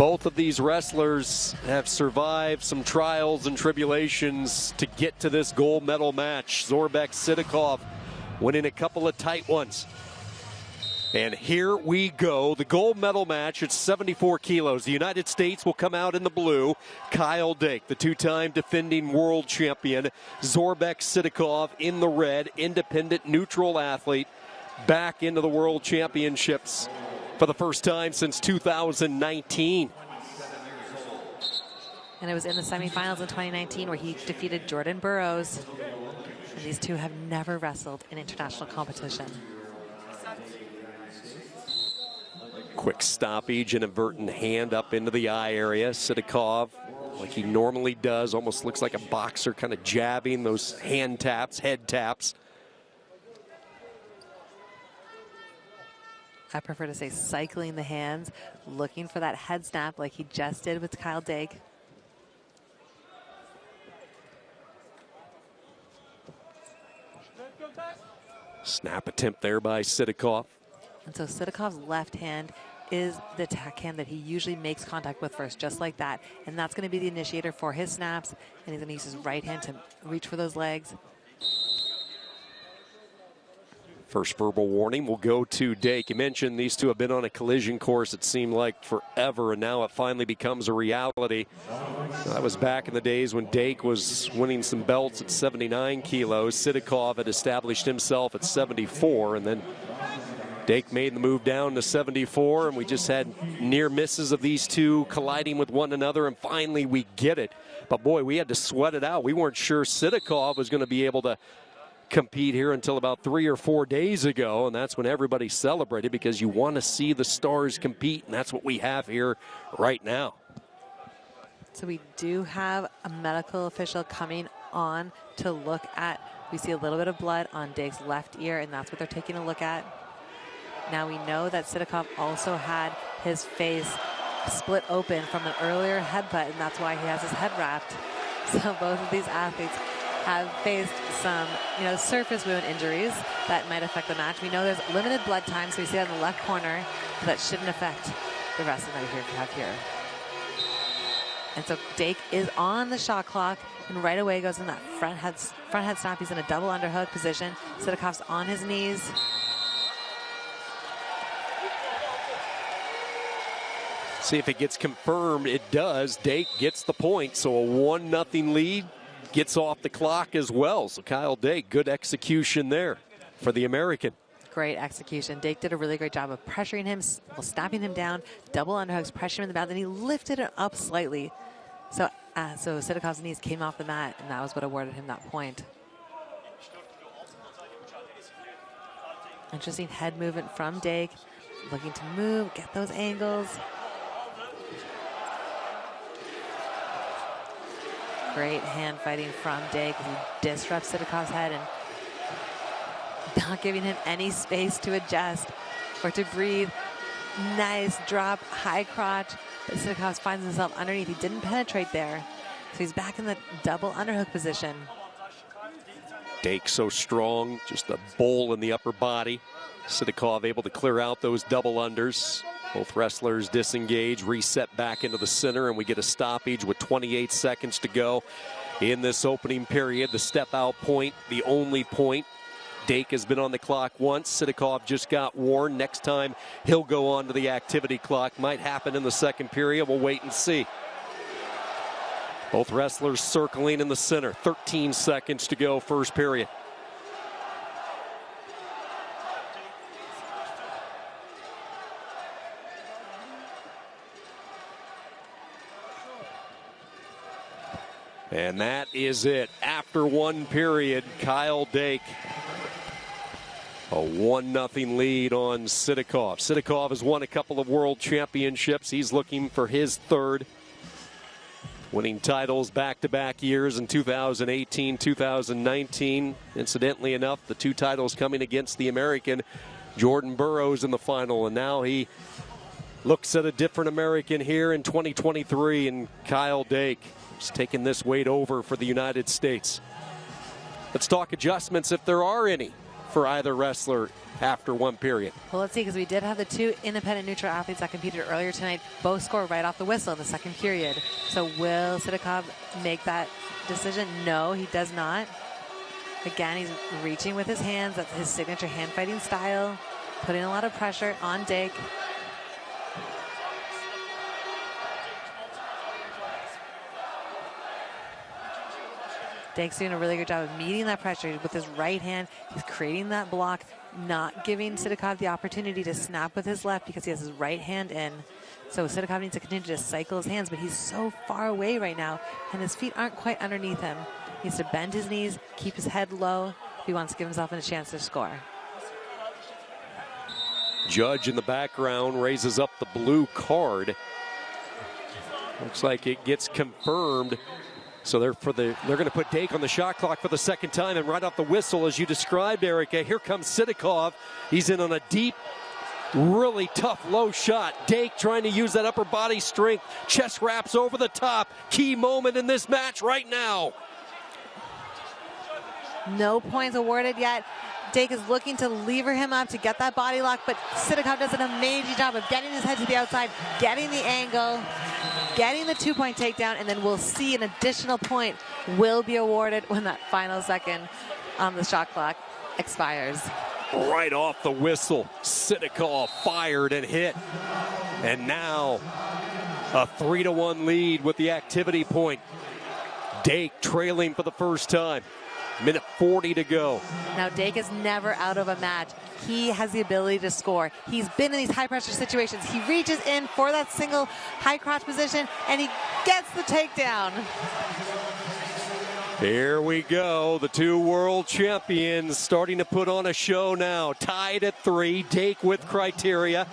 Both of these wrestlers have survived some trials and tribulations to get to this gold medal match. Zaurbek, SIDAKOV winning a couple of tight ones. And here we go, the gold medal match at 74 kilos. The United States will come out in the blue. Kyle Dake, the two-time defending world champion. Zaurbek, SIDAKOV in the red, independent neutral athlete, back into the world championships for the first time since 2019. And it was in the semifinals in 2019 where he defeated Jordan Burroughs. And these two have never wrestled in international competition. Quick stoppage, inadvertent hand up into the eye area. SIDAKOV, like he normally does, almost looks like a boxer, kind of jabbing those hand taps, head taps. I prefer to say cycling the hands, looking for that head snap like he just did with Kyle Dake. Snap attempt there by SIDAKOV. And so SIDAKOV's left hand is the attack hand that he usually makes contact with first, just like that. And that's going to be the initiator for his snaps. And he's going to use his right hand to reach for those legs. First verbal warning will go to Dake. You mentioned these two have been on a collision course, it seemed like forever, and now it finally becomes a reality. That was back in the days when Dake was winning some belts at 79 kilos. SIDAKOV had established himself at 74, and then Dake made the move down to 74, and we just had near misses of these two colliding with one another, and finally we get it. But boy, we had to sweat it out. We weren't sure SIDAKOV was going to be able to compete here until about 3 or 4 days ago, and that's when everybody celebrated, because you want to see the stars compete, and that's what we have here right now. So we do have a medical official coming on to look at. We see a little bit of blood on Dake's left ear, and that's what they're taking a look at. Now we know that SIDAKOV also had his face split open from an earlier headbutt, and that's why he has his head wrapped. So both of these athletes have faced some, surface wound injuries that might affect the match. We know there's limited blood time, so we see that in the left corner. But that shouldn't affect the wrestling that we have here. And so Dake is on the shot clock, and right away goes in that front head snap. He's in a double underhook position. SIDAKOV's on his knees. See if it gets confirmed. It does. Dake gets the point, so a 1-0 lead. Gets off the clock as well. So Kyle Dake, good execution there for the American. Great execution. Dake did a really great job of pressuring him, snapping him down, double underhooks, pressuring him in the back, then he lifted it up slightly. So SIDAKOV's knees came off the mat, and that was what awarded him that point. Interesting head movement from Dake, looking to move, get those angles. Great hand fighting from Dake as he disrupts SIDAKOV's head and not giving him any space to adjust or to breathe. Nice drop, high crotch, but SIDAKOV finds himself underneath. He didn't penetrate there, so he's back in the double underhook position. Dake so strong, just a bowl in the upper body. SIDAKOV able to clear out those double unders. Both wrestlers disengage, reset back into the center, and we get a stoppage with 28 seconds to go in this opening period. The step-out point, the only point. Dake has been on the clock once. SIDAKOV just got warned. Next time, he'll go on to the activity clock. Might happen in the second period. We'll wait and see. Both wrestlers circling in the center. 13 seconds to go, first period. And that is it. After one period, Kyle Dake, a 1-0 lead on SIDAKOV. SIDAKOV has won a couple of world championships. He's looking for his third. Winning titles back-to-back years in 2018, 2019. Incidentally enough, the two titles coming against the American Jordan Burroughs in the final. And now he looks at a different American here in 2023, and Kyle Dake. He's taking this weight over for the United States. Let's talk adjustments if there are any for either wrestler after one period. Well, let's see, because we did have the two independent neutral athletes that competed earlier tonight. Both scored right off the whistle in the second period. So will SIDAKOV make that decision? No, he does not. Again, he's reaching with his hands. That's his signature hand fighting style, putting a lot of pressure on Dake. Dake's doing a really good job of meeting that pressure with his right hand. He's creating that block, not giving SIDAKOV the opportunity to snap with his left because he has his right hand in. So SIDAKOV needs to continue to cycle his hands, but he's so far away right now, and his feet aren't quite underneath him. He needs to bend his knees, keep his head low if he wants to give himself a chance to score. Judge in the background raises up the blue card. Looks like it gets confirmed. So they're going to put Dake on the shot clock for the second time, and right off the whistle, as you described, Erica, here comes SIDAKOV. He's in on a deep, really tough low shot. Dake trying to use that upper body strength. Chest wraps over the top. Key moment in this match right now. No points awarded yet. Dake is looking to lever him up to get that body lock, but SIDAKOV does an amazing job of getting his head to the outside, getting the angle, getting the 2-point takedown, and then we'll see an additional point will be awarded when that final second on the shot clock expires. Right off the whistle, SIDAKOV fired and hit. And now a 3-1 lead with the activity point. Dake trailing for the first time. Minute 40 to go. Now Dake is never out of a match. He has the ability to score. He's been in these high pressure situations. He reaches in for that single high crotch position and he gets the takedown. Here we go. The two world champions starting to put on a show now. Tied at 3. Dake with criteria.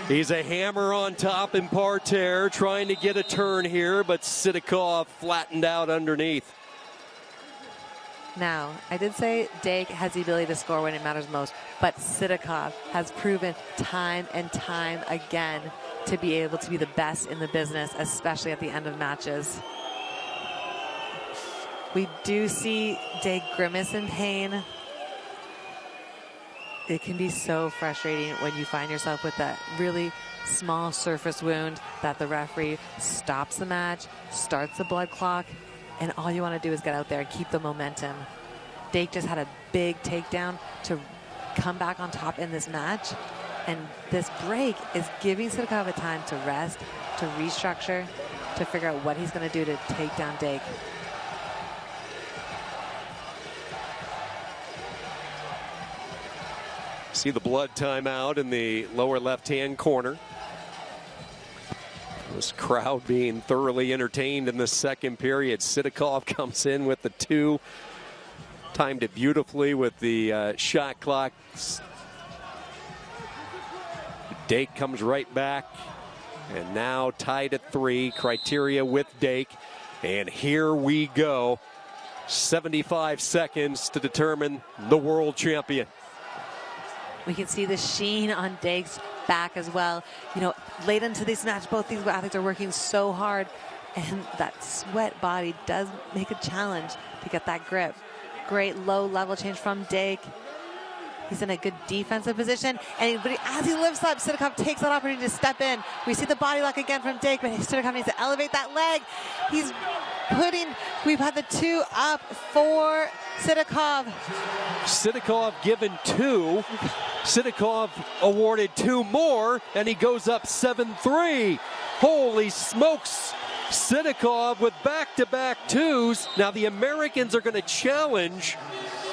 He's a hammer on top in parterre, trying to get a turn here, but SIDAKOV flattened out underneath. Now, I did say Dake has the ability to score when it matters most, but SIDAKOV has proven time and time again to be able to be the best in the business, especially at the end of matches. We do see Dake grimace in pain. It can be so frustrating when you find yourself with that really small surface wound that the referee stops the match, starts the blood clock, and all you want to do is get out there and keep the momentum. Dake just had a big takedown to come back on top in this match, and this break is giving SIDAKOV a time to rest, to restructure, to figure out what he's going to do to take down Dake. See the blood timeout in the lower left-hand corner. This crowd being thoroughly entertained in the second period. SIDAKOV comes in with the 2. Timed it beautifully with the shot clock. Dake comes right back. And now tied at 3. Criteria with Dake. And here we go. 75 seconds to determine the world champion. We can see the sheen on Dake's back as well. You know, late into this match, both these athletes are working so hard, and that sweat body does make a challenge to get that grip. Great low level change from Dake. He's in a good defensive position, and as he lifts up, SIDAKOV takes that opportunity to step in. We see the body lock again from Dake, but SIDAKOV needs to elevate that leg. We've had the 2 up for SIDAKOV. SIDAKOV given 2. SIDAKOV awarded 2 more, and he goes up 7-3. Holy smokes. SIDAKOV with back-to-back 2s. Now the Americans are going to challenge,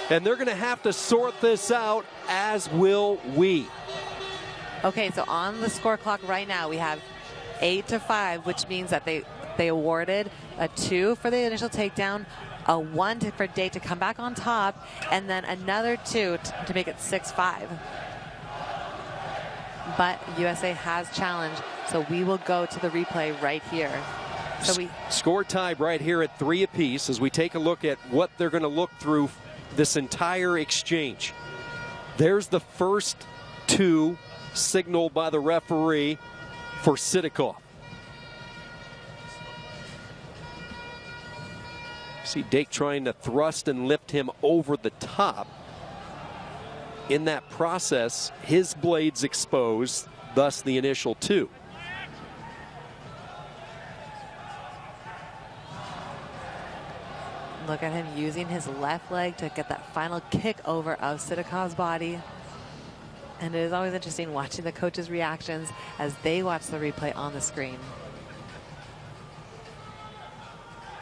and they're going to have to sort this out, as will we. Okay, so on the score clock right now, we have 8-5, which means that they awarded a 2 for the initial takedown, a 1 for Dake to come back on top, and then another 2 to make it 6-5. But USA has challenged, so we will go to the replay right here. So score tied right here at 3 apiece as we take a look at what they're going to look through this entire exchange. There's the first 2 signaled by the referee for SIDAKOV. See Dake trying to thrust and lift him over the top. in that process, his blade's exposed, thus the initial 2. Look at him using his left leg to get that final kick over of SIDAKOV's body. And it is always interesting watching the coaches' reactions as they watch the replay on the screen.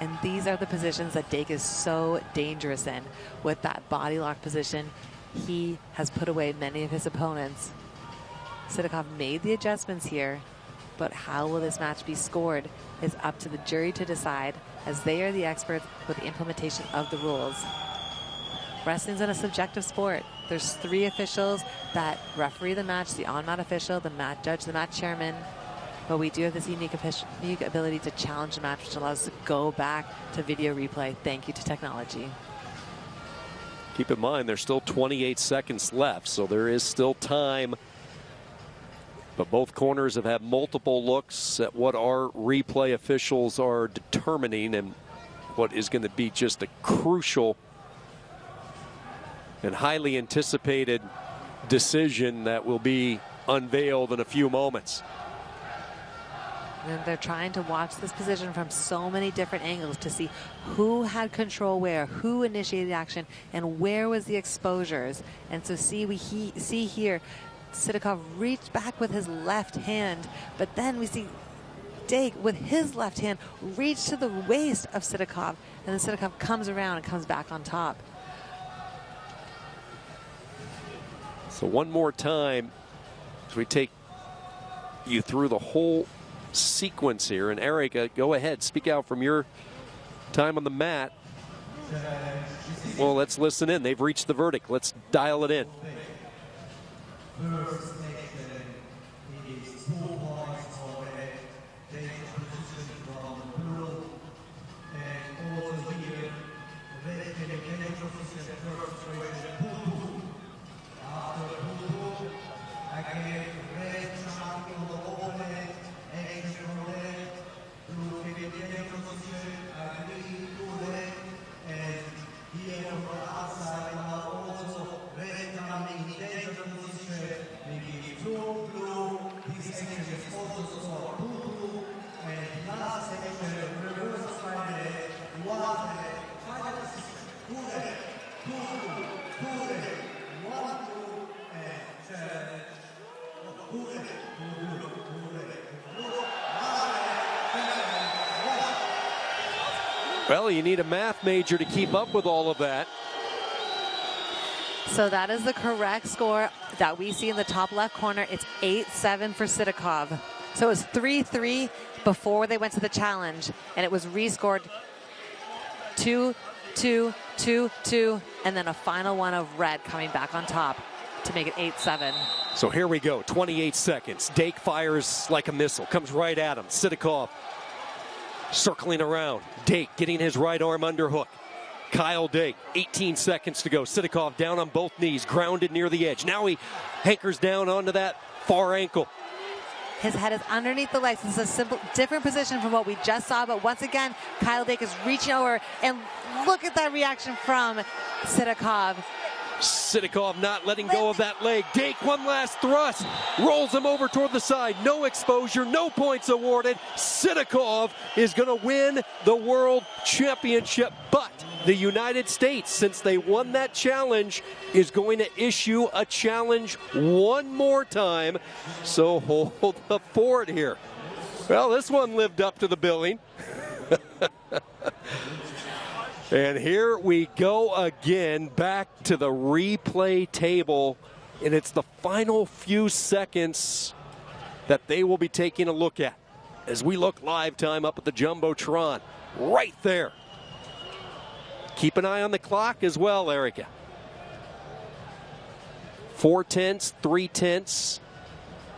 And these are the positions that Dake is so dangerous in. With that body lock position, he has put away many of his opponents. SIDAKOV made the adjustments here, but how will this match be scored is up to the jury to decide, as they are the experts with the implementation of the rules. Wrestling's in a subjective sport. There's 3 officials that referee the match, the on-mat official, the mat judge, the mat chairman. But we do have this unique ability to challenge the match, which allows us to go back to video replay. Thank you to technology. Keep in mind, there's still 28 seconds left, so there is still time. But both corners have had multiple looks at what our replay officials are determining and what is going to be just a crucial and highly anticipated decision that will be unveiled in a few moments. And they're trying to watch this position from so many different angles to see who had control where, who initiated action, and where was the exposures. And so see here, SIDAKOV reached back with his left hand, but then we see Dake with his left hand reach to the waist of SIDAKOV, and then SIDAKOV comes around and comes back on top. So one more time, as we take you through the whole sequence here. And Erica, go ahead, speak out from your time on the mat. Well, let's listen in. They've reached the verdict. Let's dial it in. Well, you need a math major to keep up with all of that. So that is the correct score that we see in the top left corner. It's 8-7 for SIDAKOV. So it was 3-3 before they went to the challenge, and it was rescored 2-2, 2-2, and then a final one of red coming back on top to make it 8-7. So here we go, 28 seconds. Dake fires like a missile, comes right at him. SIDAKOV circling around. Dake getting his right arm underhook. Kyle Dake, 18 seconds to go. SIDAKOV down on both knees, grounded near the edge. Now he hankers down onto that far ankle. His head is underneath the legs. This is a simple, different position from what we just saw, but once again, Kyle Dake is reaching over, and look at that reaction from SIDAKOV. SIDAKOV not letting go of that leg. Dake, one last thrust, rolls him over toward the side. No exposure, no points awarded. SIDAKOV is going to win the World Championship, but the United States, since they won that challenge, is going to issue a challenge one more time. So hold the fort here. Well, this one lived up to the billing. And here we go again, back to the replay table, and it's the final few seconds that they will be taking a look at as we look live time up at the Jumbotron, right there. Keep an eye on the clock as well, Erica. 4/10, 3/10,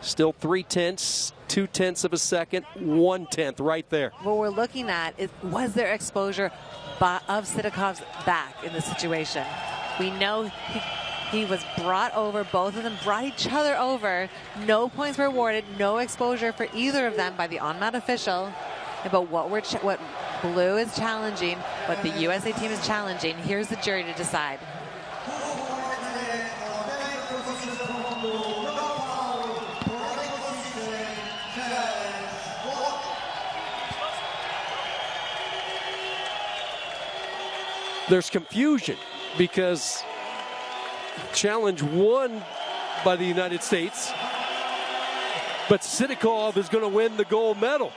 still 3/10, 2/10 of a second, 1/10 right there. What we're looking at is, was there exposure of SIDAKOV's back in this situation? We know he was brought over, both of them brought each other over. No points were awarded, no exposure for either of them by the on-mat official. But what Blue is challenging, what the USA team is challenging, here's the jury to decide. There's confusion because challenge won by the United States, but SIDAKOV is going to win the gold medal.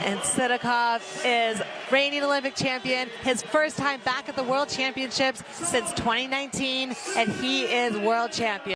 And SIDAKOV is reigning Olympic champion, his first time back at the World Championships since 2019, and he is world champion.